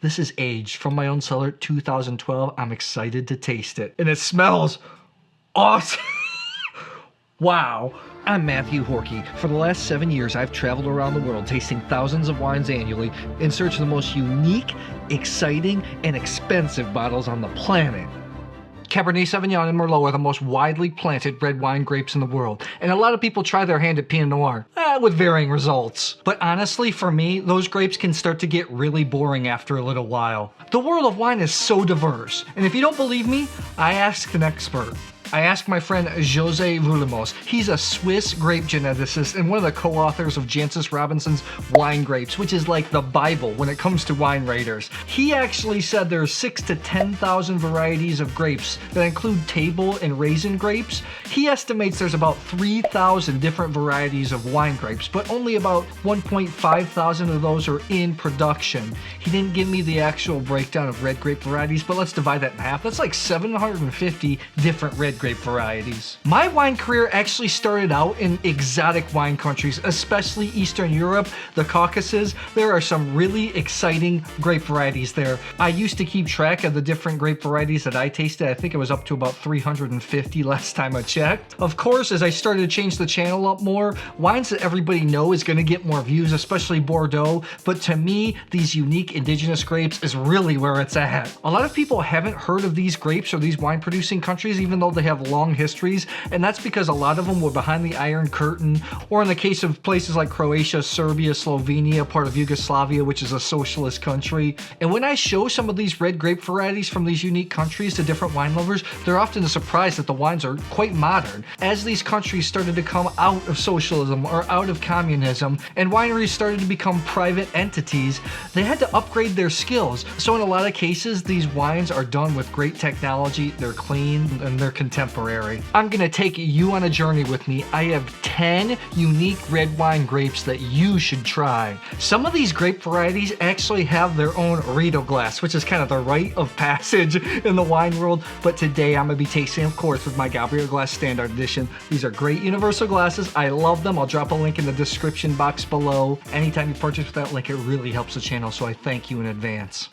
This is aged from my own cellar, 2012. I'm excited to taste it. And it smells awesome. Wow. I'm Matthew Horkey. For the last 7 years, I've traveled around the world tasting thousands of wines annually in search of the most unique, exciting, and expensive bottles on the planet. Cabernet Sauvignon and Merlot are the most widely planted red wine grapes in the world, and a lot of people try their hand at Pinot Noir, with varying results. But honestly, for me, those grapes can start to get really boring after a little while. The world of wine is so diverse, and if you don't believe me, I asked an expert. I asked my friend Jose Vullimos. He's a Swiss grape geneticist and one of the co-authors of Jancis Robinson's Wine Grapes, which is like the Bible when it comes to wine writers. He actually said there's 6,000 to 10,000 varieties of grapes that include table and raisin grapes. He estimates there's about 3,000 different varieties of wine grapes, but only about 1.5 thousand of those are in production. He didn't give me the actual breakdown of red grape varieties, but let's divide that in half. That's like 750 different red grape varieties. My wine career actually started out in exotic wine countries, especially Eastern Europe, the Caucasus. There are some really exciting grape varieties there. I used to keep track of the different grape varieties that I tasted. I think it was up to about 350 last time I checked. Of course, as I started to change the channel up more, wines that everybody knows is going to get more views, especially Bordeaux. But to me, these unique indigenous grapes is really where it's at. A lot of people haven't heard of these grapes or these wine producing countries, even though they have long histories, and that's because a lot of them were behind the Iron Curtain, or in the case of places like Croatia, Serbia, Slovenia, part of Yugoslavia, which is a socialist country. And when I show some of these red grape varieties from these unique countries to different wine lovers, they're often surprised that the wines are quite modern. As these countries started to come out of socialism or out of communism, and wineries started to become private entities, they had to upgrade their skills. So in a lot of cases, these wines are done with great technology, they're clean, and they're contemporary. I'm gonna take you on a journey with me. I have 10 unique red wine grapes that you should try. Some of these grape varieties actually have their own Riedel glass, which is kind of the rite of passage in the wine world. But today I'm gonna be tasting, of course, with my Gabriel Glas Standart edition. These are great universal glasses. I love them. I'll drop a link in the description box below. Anytime you purchase with that link, it really helps the channel, so I thank you in advance.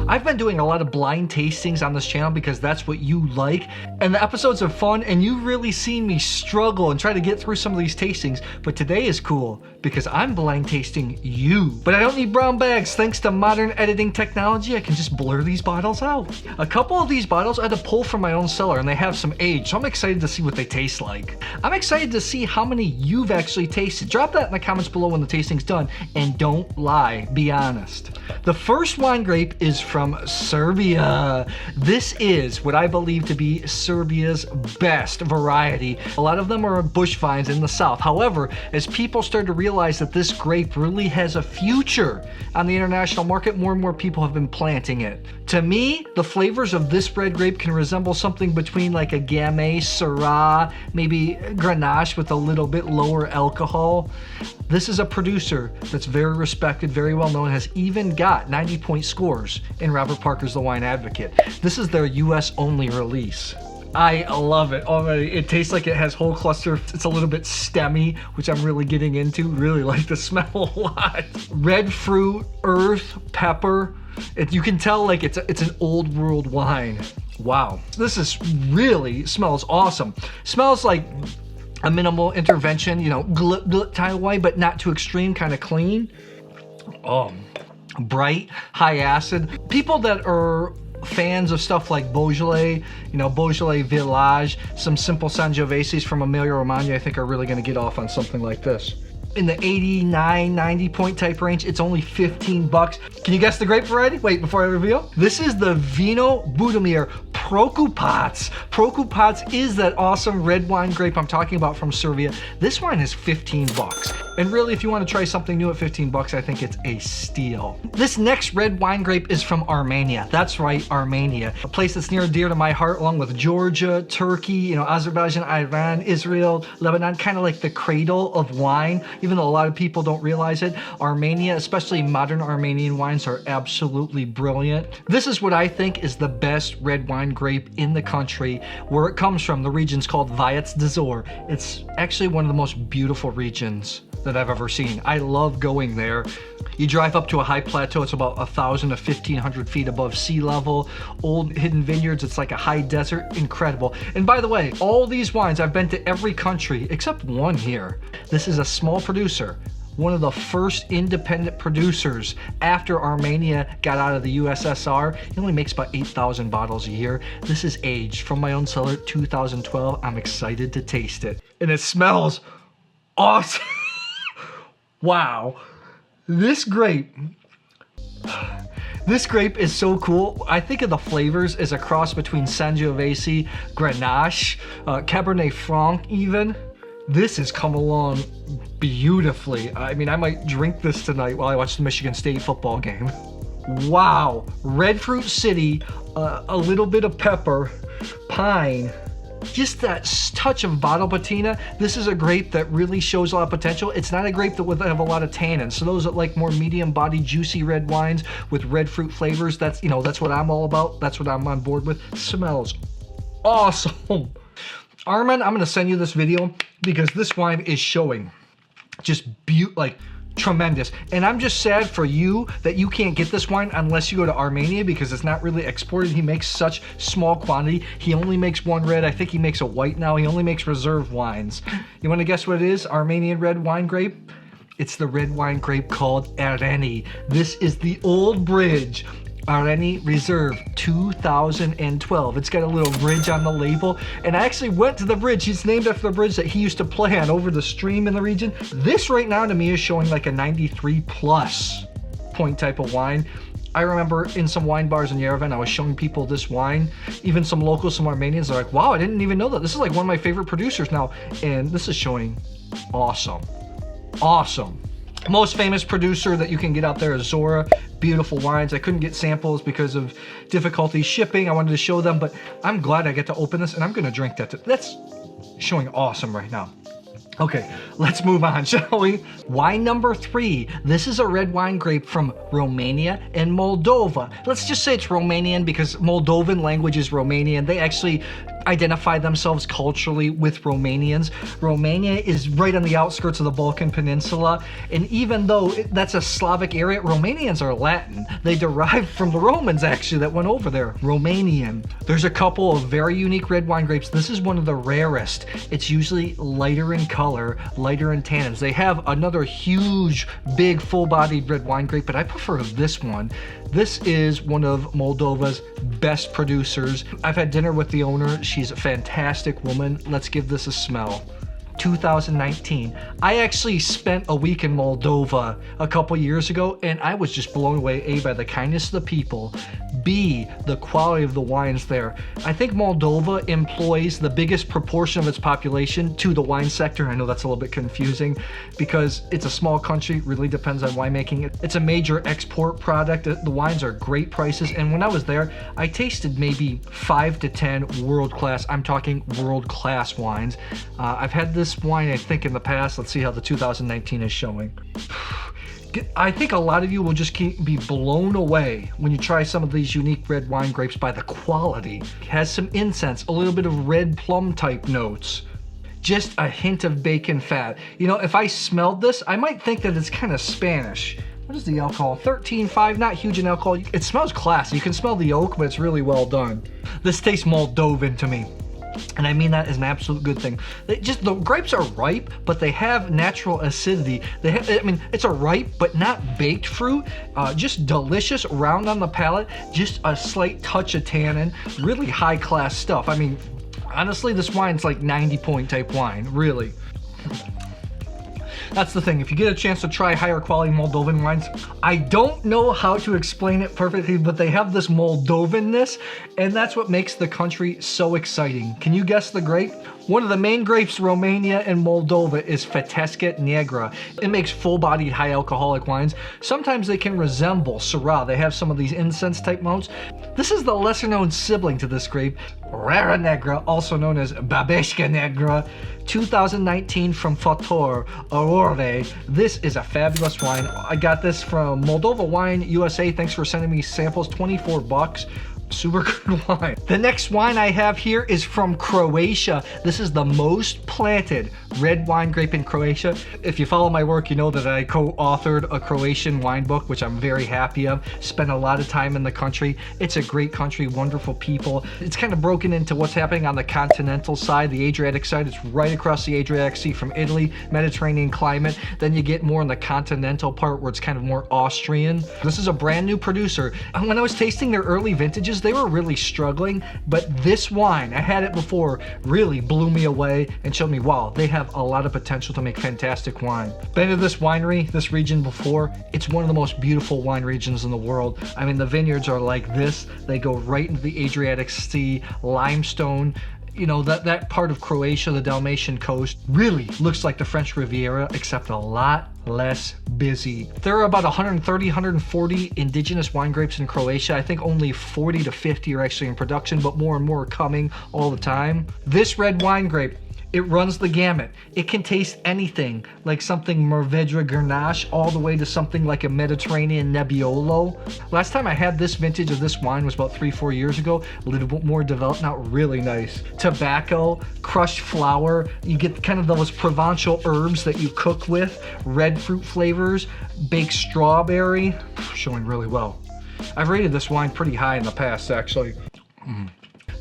I've been doing a lot of blind tastings on this channel because that's what you like, and the episodes are fun, and you've really seen me struggle and try to get through some of these tastings, but today is cool because I'm blind tasting you. But I don't need brown bags. Thanks to modern editing technology, I can just blur these bottles out. A couple of these bottles I had to pull from my own cellar, and they have some age, so I'm excited to see what they taste like. I'm excited to see how many you've actually tasted. Drop that in the comments below when the tasting's done, and don't lie, be honest. The first wine grape is from Serbia. This is what I believe to be Serbia's best variety. A lot of them are bush vines in the south. However, as people start to realize that this grape really has a future on the international market, more and more people have been planting it. To me, the flavors of this red grape can resemble something between like a Gamay, Syrah, maybe Grenache with a little bit lower alcohol. This is a producer that's very respected, very well known, has even got 90-point scores in Robert Parker's The Wine Advocate. This is their US only release. I love it already. It tastes like it has whole cluster. It's a little bit stemmy, which I'm really getting into. Really like the smell a lot. Red fruit, earth, pepper. You can tell like it's an old world wine. Wow. This is really smells awesome. Smells like a minimal intervention, you know, glip glip type of wine, but not too extreme, kind of clean. Oh, bright, high acid. People that are fans of stuff like Beaujolais, you know, Beaujolais Village, some simple Sangioveses from Emilia Romagna, I think are really going to get off on something like this. In the 89, 90 point type range, it's only 15 bucks. Can you guess the grape variety? Wait, before I reveal. This is the Vino Budimir Patz. Patz is that awesome red wine grape I'm talking about from Serbia. This wine is 15 bucks. And really, if you want to try something new at 15 bucks, I think it's a steal. This next red wine grape is from Armenia. That's right, Armenia. A place that's near and dear to my heart, along with Georgia, Turkey, you know, Azerbaijan, Iran, Israel, Lebanon, kind of like the cradle of wine. Even though a lot of people don't realize it, Armenia, especially modern Armenian wines, are absolutely brilliant. This is what I think is the best red wine grape in the country. Where it comes from, the region's called Vyacheslav. It's actually one of the most beautiful regions that that I've ever seen. I love going there. You drive up to a high plateau, it's about 1,000 to 1,500 feet above sea level. Old hidden vineyards, it's like a high desert, incredible. And by the way, all these wines, I've been to every country except one here. This is a small producer, one of the first independent producers after Armenia got out of the USSR. He only makes about 8,000 bottles a year. This is aged from my own cellar, 2012. I'm excited to taste it. And it smells awesome. Wow. This grape is so cool. I think of the flavors as a cross between Sangiovese, Grenache, Cabernet Franc even. This has come along beautifully. I mean, I might drink this tonight while I watch the Michigan State football game. Wow. Red Fruit City, a little bit of pepper, pine, just that touch of bottle patina. This is a grape that really shows a lot of potential. It's not a grape that would have a lot of tannins. So those that like more medium body, juicy red wines with red fruit flavors, that's what I'm all about. That's what I'm on board with. Smells awesome. Armin, I'm gonna send you this video because this wine is showing just tremendous. And I'm just sad for you that you can't get this wine unless you go to Armenia because it's not really exported. He makes such small quantity. He only makes one red. I think he makes a white now. He only makes reserve wines. You want to guess what it is? Armenian red wine grape? It's the red wine grape called Areni. This is the old bridge. Areni Reserve 2012. It's got a little bridge on the label, and I actually went to the bridge. It's named after the bridge that he used to play on over the stream in the region. This right now to me is showing like a 93 plus point type of wine. I remember in some wine bars in Yerevan, I was showing people this wine, even some locals, some Armenians, are like, wow, I didn't even know that. This is like one of my favorite producers now, and this is showing awesome. Awesome. Most famous producer that you can get out there is Zora. Beautiful wines. I couldn't get samples because of difficulty shipping. I wanted to show them, but I'm glad I get to open this, and I'm gonna drink that. That's showing awesome right now. Okay, let's move on, shall we? Wine number 3. This is a red wine grape from Romania and Moldova. Let's just say it's Romanian because Moldovan language is Romanian. They actually identify themselves culturally with Romanians. Romania is right on the outskirts of the Balkan Peninsula, and even though that's a Slavic area, Romanians are Latin. They derive from the Romans actually that went over there. Romanian. There's a couple of very unique red wine grapes. This is one of the rarest. It's usually lighter in color, lighter in tannins. They have another huge, big, full-bodied red wine grape, but I prefer this one. This is one of Moldova's best producers. I've had dinner with the owner. She's a fantastic woman. Let's give this a smell. 2019. I actually spent a week in Moldova a couple years ago, and I was just blown away, A, by the kindness of the people, B, the quality of the wines there. I think Moldova employs the biggest proportion of its population to the wine sector. I know that's a little bit confusing because it's a small country, really depends on winemaking. It's a major export product. The wines are great prices, and when I was there, I tasted maybe 5 to 10 world-class, I'm talking world-class wines. I've had this wine, I think, in the past. Let's see how the 2019 is showing. I think a lot of you will just be blown away when you try some of these unique red wine grapes by the quality. It has some incense, a little bit of red plum type notes, just a hint of bacon fat. You know, if I smelled this, I might think that it's kind of Spanish. What is the alcohol? 13.5, not huge in alcohol. It smells classy. You can smell the oak, but it's really well done. This tastes Moldovan to me. And I mean that as an absolute good thing. The grapes are ripe, but they have natural acidity. I mean, it's a ripe, but not baked fruit. Just delicious, round on the palate, just a slight touch of tannin. Really high class stuff. I mean, honestly, this wine's like 90 point type wine, really. That's the thing, if you get a chance to try higher quality Moldovan wines, I don't know how to explain it perfectly, but they have this Moldovanness, and that's what makes the country so exciting. Can you guess the grape? One of the main grapes Romania and Moldova is Fetească Neagră. It makes full-bodied, high alcoholic wines. Sometimes they can resemble Syrah. They have some of these incense type notes. This is the lesser known sibling to this grape, Rară Neagră, also known as Babeșka Neagră, 2019 from Fautor, Aurore. This is a fabulous wine. I got this from Moldova Wine USA. Thanks for sending me samples, 24 bucks. Super good wine. The next wine I have here is from Croatia. This is the most planted red wine grape in Croatia. If you follow my work, you know that I co-authored a Croatian wine book, which I'm very happy of. Spent a lot of time in the country. It's a great country, wonderful people. It's kind of broken into what's happening on the continental side, the Adriatic side. It's right across the Adriatic Sea from Italy, Mediterranean climate. Then you get more in the continental part where it's kind of more Austrian. This is a brand new producer. When I was tasting their early vintages, they were really struggling, but this wine, I had it before, really blew me away and showed me, wow, they have a lot of potential to make fantastic wine. Been to this winery, this region before. It's one of the most beautiful wine regions in the world. I mean, the vineyards are like this. They go right into the Adriatic Sea, limestone. You know, that part of Croatia, the Dalmatian coast, really looks like the French Riviera, except a lot less busy. There are about 130, 140 indigenous wine grapes in Croatia. I think only 40 to 50 are actually in production, but more and more are coming all the time. This red wine grape, it runs the gamut. It can taste anything, like something Mourvedre Grenache, all the way to something like a Mediterranean Nebbiolo. Last time I had this vintage of this wine was about 3-4 years ago. A little bit more developed now, really nice. Tobacco, crushed flour. You get kind of those Provençal herbs that you cook with. Red fruit flavors, baked strawberry, showing really well. I've rated this wine pretty high in the past, actually.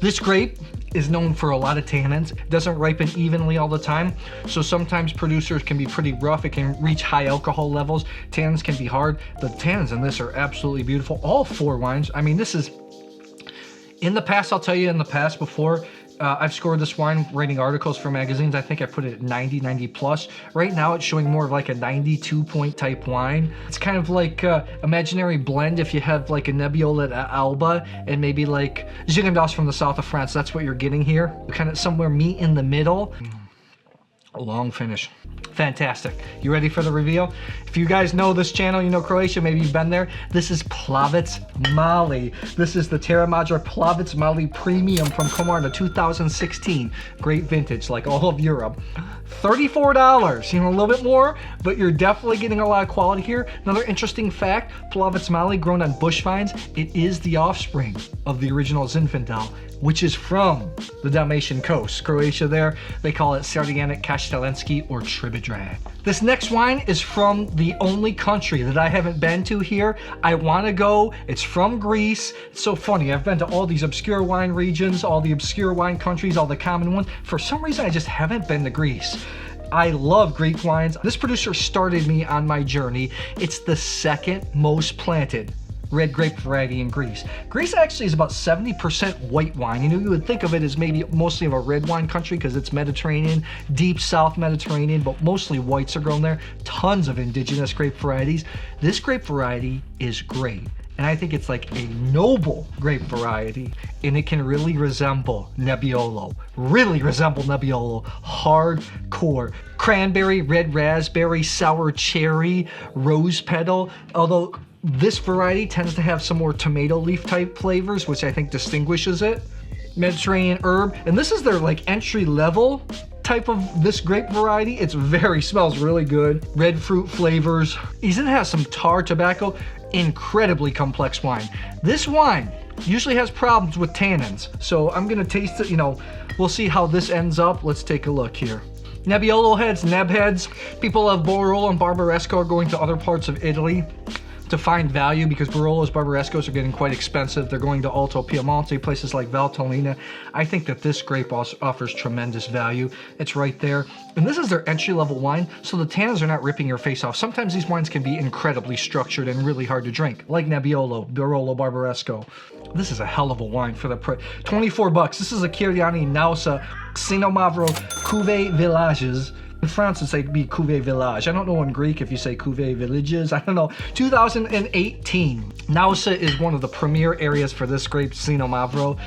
This grape is known for a lot of tannins. It doesn't ripen evenly all the time, so sometimes producers can be pretty rough. It can reach high alcohol levels. Tannins can be hard. The tannins in this are absolutely beautiful. All 4 wines, I mean, this is, in the past, I'll tell you, in the past before, I've scored this wine rating articles for magazines. I think I put it at 90, 90 plus. Right now it's showing more of like a 92 point type wine. It's kind of like imaginary blend if you have like a Nebbiolo at Alba and maybe like Gigondas from the south of France. That's what you're getting here. Kind of somewhere meet in the middle. A long finish. Fantastic. You ready for the reveal? If you guys know this channel, you know Croatia, maybe you've been there. This is Plavac Mali. This is the Terra Madre Plavac Mali Premium from Komarna 2016. Great vintage, like all of Europe. $34, you know, a little bit more, but you're definitely getting a lot of quality here. Another interesting fact, Plavac Mali grown on bush vines, it is the offspring of the original Zinfandel, which is from the Dalmatian coast. Croatia there, they call it Sardianic Kastelenski or Tribidre. This next wine is from the only country that I haven't been to here. I want to go. It's from Greece. It's so funny. I've been to all these obscure wine regions, all the obscure wine countries, all the common ones. For some reason, I just haven't been to Greece. I love Greek wines. This producer started me on my journey. It's the second most planted red grape variety in Greece. Greece actually is about 70% white wine. You know, you would think of it as maybe mostly of a red wine country because it's Mediterranean, deep South Mediterranean, but mostly whites are grown there. Tons of indigenous grape varieties. This grape variety is great. And I think it's like a noble grape variety, and it can really resemble Nebbiolo. Really resemble Nebbiolo. Hardcore. Cranberry, red raspberry, sour cherry, rose petal. Although this variety tends to have some more tomato leaf type flavors, which I think distinguishes it. Mediterranean herb, and this is their like entry level type of this grape variety. It's smells really good. Red fruit flavors. Even has some tar tobacco. Incredibly complex wine. This wine usually has problems with tannins, so I'm gonna taste it. You know, we'll see how this ends up. Let's take a look here. Nebbiolo heads, neb heads. People of Barolo and Barbaresco are going to other parts of Italy to find value because Barolos, Barbarescos are getting quite expensive. They're going to Alto Piemonte, places like Valtellina. I think that this grape offers tremendous value. It's right there. And this is their entry-level wine, so the tannins are not ripping your face off. Sometimes these wines can be incredibly structured and really hard to drink, like Nebbiolo, Barolo, Barbaresco. This is a hell of a wine for the price. 24 bucks. This is a Kir-Yianni Naoussa Sinomavro Cuvée Villages. In France, it's like be Cuvée Village. I don't know in Greek if you say Cuvée Villages. I don't know. 2018. Naoussa is one of the premier areas for this grape, Sinomavro.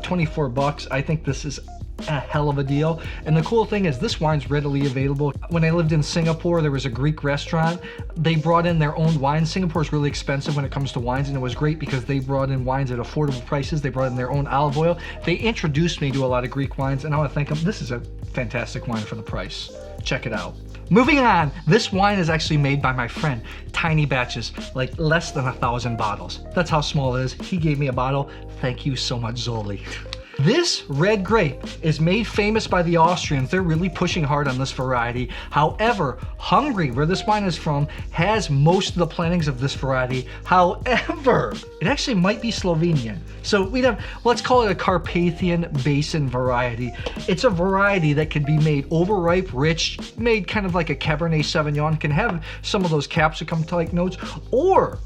24 bucks. I think this is a hell of a deal. And the cool thing is this wine's readily available. When I lived in Singapore, there was a Greek restaurant. They brought in their own wine. Singapore is really expensive when it comes to wines, and it was great because they brought in wines at affordable prices. They brought in their own olive oil. They introduced me to a lot of Greek wines, and I want to thank them. This is a fantastic wine for the price. Check it out. Moving on, this wine is actually made by my friend. Tiny batches, like less than 1,000 bottles. That's how small it is. He gave me a bottle. Thank you so much, Zoli. This red grape is made famous by the Austrians. They're really pushing hard on this variety. However, Hungary, where this wine is from, has most of the plantings of this variety. However, it actually might be Slovenian. So we'd have, let's call it a Carpathian Basin variety. It's a variety that can be made overripe, rich, made kind of like a Cabernet Sauvignon, can have some of those capsicum-like notes, or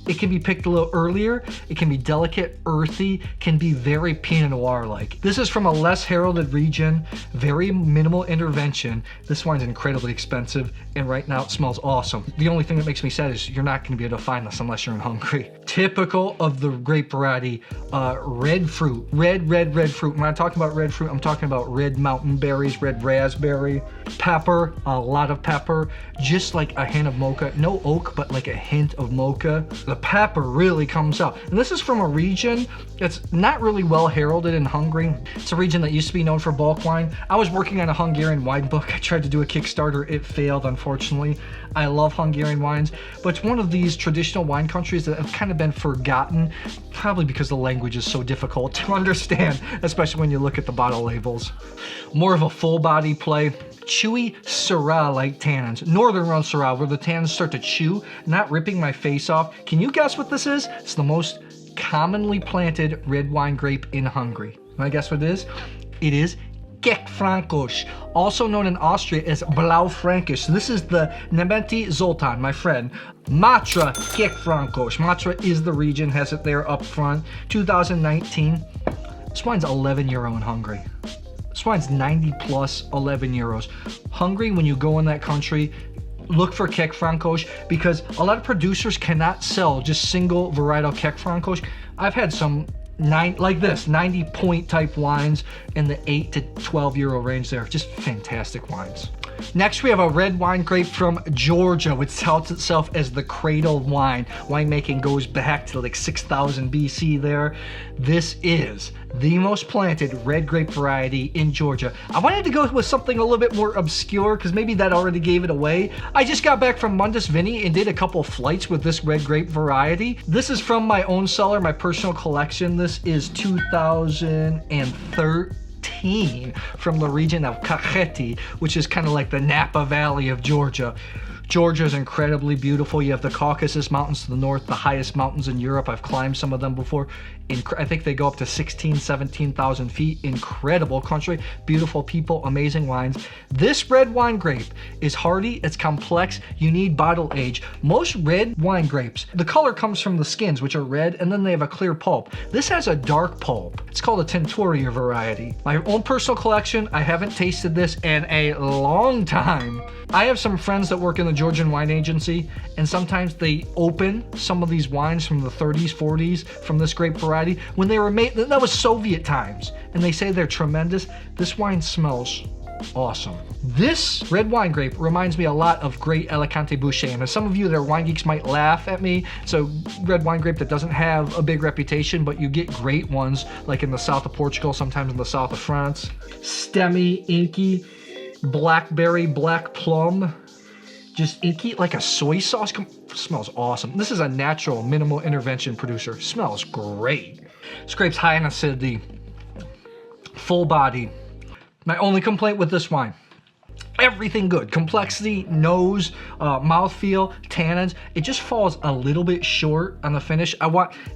it can be picked a little earlier. It can be delicate, earthy, can be very Pinot Noir-like. This is from a less heralded region, very minimal intervention. This wine's incredibly expensive, and right now it smells awesome. The only thing that makes me sad is you're not gonna be able to find this unless you're in Hungary. Typical of the grape variety, red fruit, red fruit. When I'm talking about red fruit, I'm talking about red mountain berries, red raspberry, pepper, a lot of pepper, just like a hint of mocha. No oak, but like a hint of mocha. The pepper really comes out. And this is from a region that's not really well heralded in Hungary. It's a region that used to be known for bulk wine. I was working on a Hungarian wine book. I tried to do a Kickstarter. It failed, unfortunately. I love Hungarian wines, but it's one of these traditional wine countries that have kind of been forgotten, probably because the language is so difficult to understand, especially when you look at the bottle labels. More of a full body play. Chewy Syrah-like tannins. Northern Rhone Syrah, where the tannins start to chew, not ripping my face off. Can you guess what this is? It's the most commonly planted red wine grape in Hungary. Wanna guess what it is? It is Kékfrankos, also known in Austria as Blaufränkisch. This is the Németi Zoltán, my friend. Matrá Kékfrankos. Matrá is the region, has it there up front. 2019. This wine's €11 in Hungary. This wine's 90 plus, €11. Hungary, when you go in that country, look for Kékfrankos, because a lot of producers cannot sell just single varietal Kékfrankos. I've had some like this 90 point type wines in the €8 to €12 range there. Just fantastic wines. Next, we have a red wine grape from Georgia, which touts itself as the cradle of wine. Winemaking goes back to like 6000 BC there. This is the most planted red grape variety in Georgia. I wanted to go with something a little bit more obscure because maybe that already gave it away. I just got back from Mundus Vini and did a couple flights with this red grape variety. This is from my own cellar, my personal collection. This is 2013. From the region of Kakheti, which is kind of like the Napa Valley of Georgia. Georgia is incredibly beautiful. You have the Caucasus Mountains to the north, the highest mountains in Europe. I've climbed some of them before. I think they go up to 16,000, 17,000 feet. Incredible country, beautiful people, amazing wines. This red wine grape is hardy, it's complex, you need bottle age. Most red wine grapes, the color comes from the skins, which are red, and then they have a clear pulp. This has a dark pulp. It's called a Tintoria variety. My own personal collection, I haven't tasted this in a long time. I have some friends that work in the Georgian wine agency, and sometimes they open some of these wines from the 30s, 40s, from this grape variety, when they were made, that was Soviet times, and they say they're tremendous. This wine smells awesome. This red wine grape reminds me a lot of great Alicante Bouschet, and some of you that are wine geeks might laugh at me. It's a red wine grape that doesn't have a big reputation, but you get great ones like in the south of Portugal, sometimes in the south of France. Stemmy, inky, blackberry, black plum, just inky like a soy sauce. Smells awesome. This is a natural minimal intervention producer. Smells great. This grape's high in acidity, full body. My only complaint with this wine, everything good. Complexity, nose, mouthfeel, tannins. It just falls a little bit short on the finish.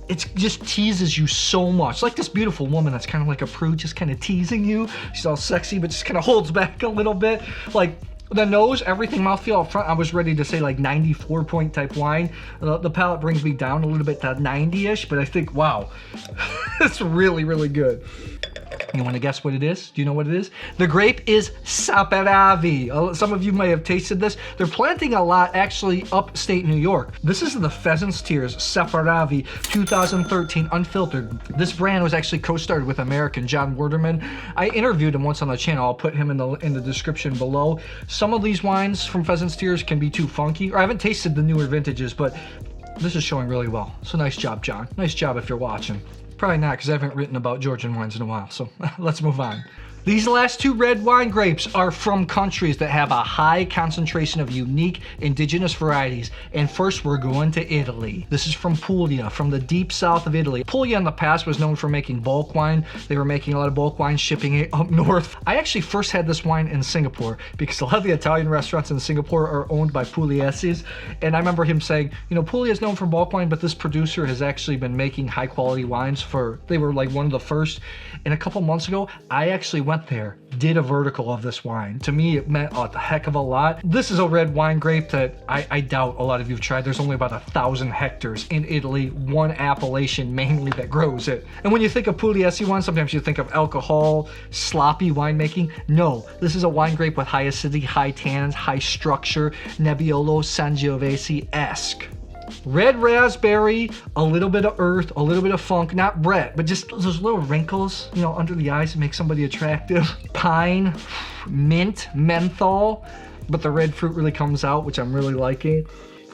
It just teases you so much. It's like this beautiful woman that's kind of like a prude, just kind of teasing you. She's all sexy, but just kind of holds back a little bit. Like the nose, everything, mouthfeel up front, I was ready to say like 94 point type wine. The palate brings me down a little bit to 90-ish, but I think, wow, it's really, really good. You want to guess what it is? Do you know what it is? The grape is Saperavi. Some of you may have tasted this. They're planting a lot actually upstate New York. This is the Pheasant's Tears Saperavi 2013 unfiltered. This brand was actually co-started with American John Werderman. I interviewed him once on the channel. I'll put him in the description below. Some of these wines from Pheasant's Tears can be too funky. Or I haven't tasted the newer vintages, but this is showing really well. So nice job, John. Nice job if you're watching. Probably not, because I haven't written about Georgian wines in a while, so let's move on. These last two red wine grapes are from countries that have a high concentration of unique indigenous varieties. And first we're going to Italy. This is from Puglia, from the deep south of Italy. Puglia in the past was known for making bulk wine. They were making a lot of bulk wine, shipping it up north. I actually first had this wine in Singapore because a lot of the Italian restaurants in Singapore are owned by Puglieses. And I remember him saying, you know, Puglia is known for bulk wine, but this producer has actually been making high quality wines they were like one of the first. And a couple months ago, I actually went there, did a vertical of this wine. To me, it meant a heck of a lot. This is a red wine grape that I doubt a lot of you have tried. There's only about 1,000 hectares in Italy, one appellation mainly that grows it. And when you think of Pugliese wine, sometimes you think of alcohol, sloppy winemaking. No, this is a wine grape with high acidity, high tannins, high structure, Nebbiolo Sangiovese-esque. Red raspberry, a little bit of earth, a little bit of funk, not Brett, but just those little wrinkles, you know, under the eyes that make somebody attractive. Pine, mint, menthol, but the red fruit really comes out, which I'm really liking.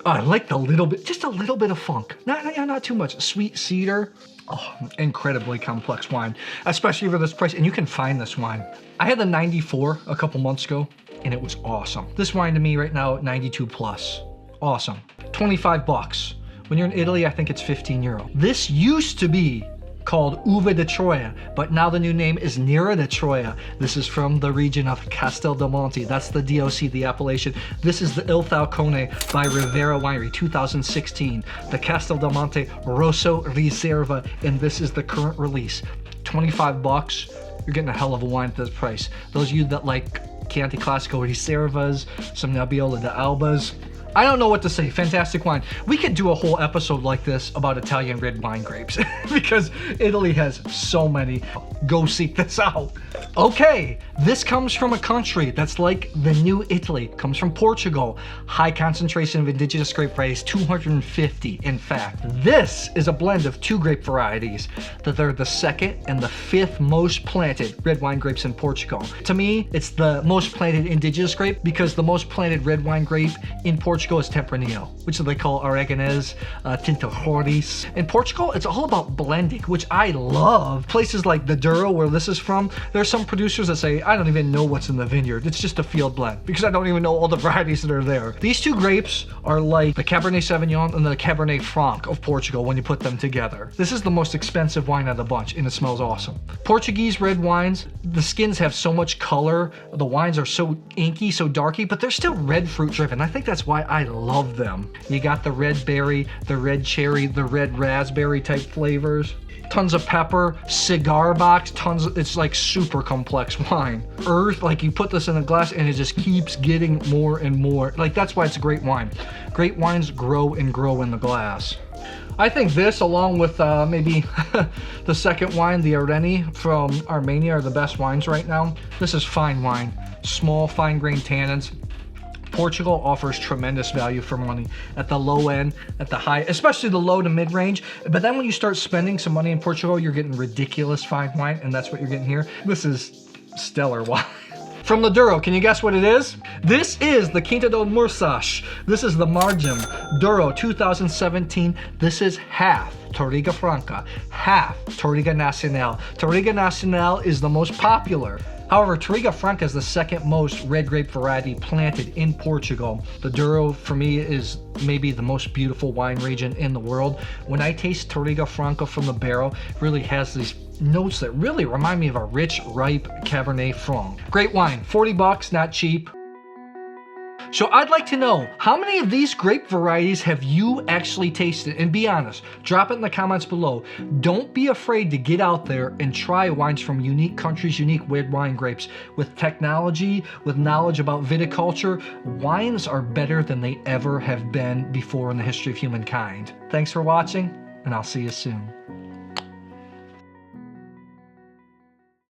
Oh, I like the little bit, just a little bit of funk, not too much. Sweet cedar. Oh, incredibly complex wine, especially for this price. And you can find this wine. I had the 94 a couple months ago, and it was awesome. This wine to me right now, 92 plus. Awesome. 25 bucks. When you're in Italy, I think it's 15 euro. This used to be called Uva de Troia, but now the new name is Neagră de Troia. This is from the region of Castelmonte. That's the DOC, the appellation. This is the Il Falcone by Rivera Winery, 2016. The Castelmonte Rosso Riserva, and this is the current release. 25 bucks. You're getting a hell of a wine at this price. Those of you that like Chianti Classico Riservas, some Nebbiolo de Albas, I don't know what to say. Fantastic wine. We could do a whole episode like this about Italian red wine grapes because Italy has so many. Go seek this out. Okay, this comes from a country that's like the new Italy. Comes from Portugal. High concentration of indigenous grape varieties, 250 in fact. This is a blend of two grape varieties that are the second and the fifth most planted red wine grapes in Portugal. To me, it's the most planted indigenous grape because the most planted red wine grape in Portugal is Tempranillo, which they call Aragonese, Tinta Roriz. In Portugal, it's all about blending, which I love. Places like the Douro, where this is from, there's some producers that say, I don't even know what's in the vineyard. It's just a field blend because I don't even know all the varieties that are there. These two grapes are like the Cabernet Sauvignon and the Cabernet Franc of Portugal when you put them together. This is the most expensive wine of the bunch and it smells awesome. Portuguese red wines, the skins have so much color. The wines are so inky, so darky, but they're still red fruit driven. I think that's why I love them. You got the red berry, the red cherry, the red raspberry type flavors. Tons of pepper, cigar box, it's like super complex wine. Earth, like you put this in a glass and it just keeps getting more and more. Like that's why it's a great wine. Great wines grow and grow in the glass. I think this, along with maybe the second wine, the Areni from Armenia, are the best wines right now. This is fine wine, small, fine-grained tannins. Portugal offers tremendous value for money at the low end, at the high, especially the low to mid range. But then when you start spending some money in Portugal, you're getting ridiculous fine wine, and that's what you're getting here. This is stellar wine. From the Douro, can you guess what it is? This is the Quinta do Mursas. This is the Margem Douro 2017. This is half Touriga Franca, half Touriga Nacional. Touriga Nacional is the most popular. However, Touriga Franca is the second most red grape variety planted in Portugal. The Douro, for me, is maybe the most beautiful wine region in the world. When I taste Touriga Franca from the barrel, it really has these notes that really remind me of a rich, ripe Cabernet Franc. Great wine, 40 bucks, not cheap. So I'd like to know, how many of these grape varieties have you actually tasted? And be honest, drop it in the comments below. Don't be afraid to get out there and try wines from unique countries, unique red wine grapes. With technology, with knowledge about viticulture, wines are better than they ever have been before in the history of humankind. Thanks for watching, and I'll see you soon.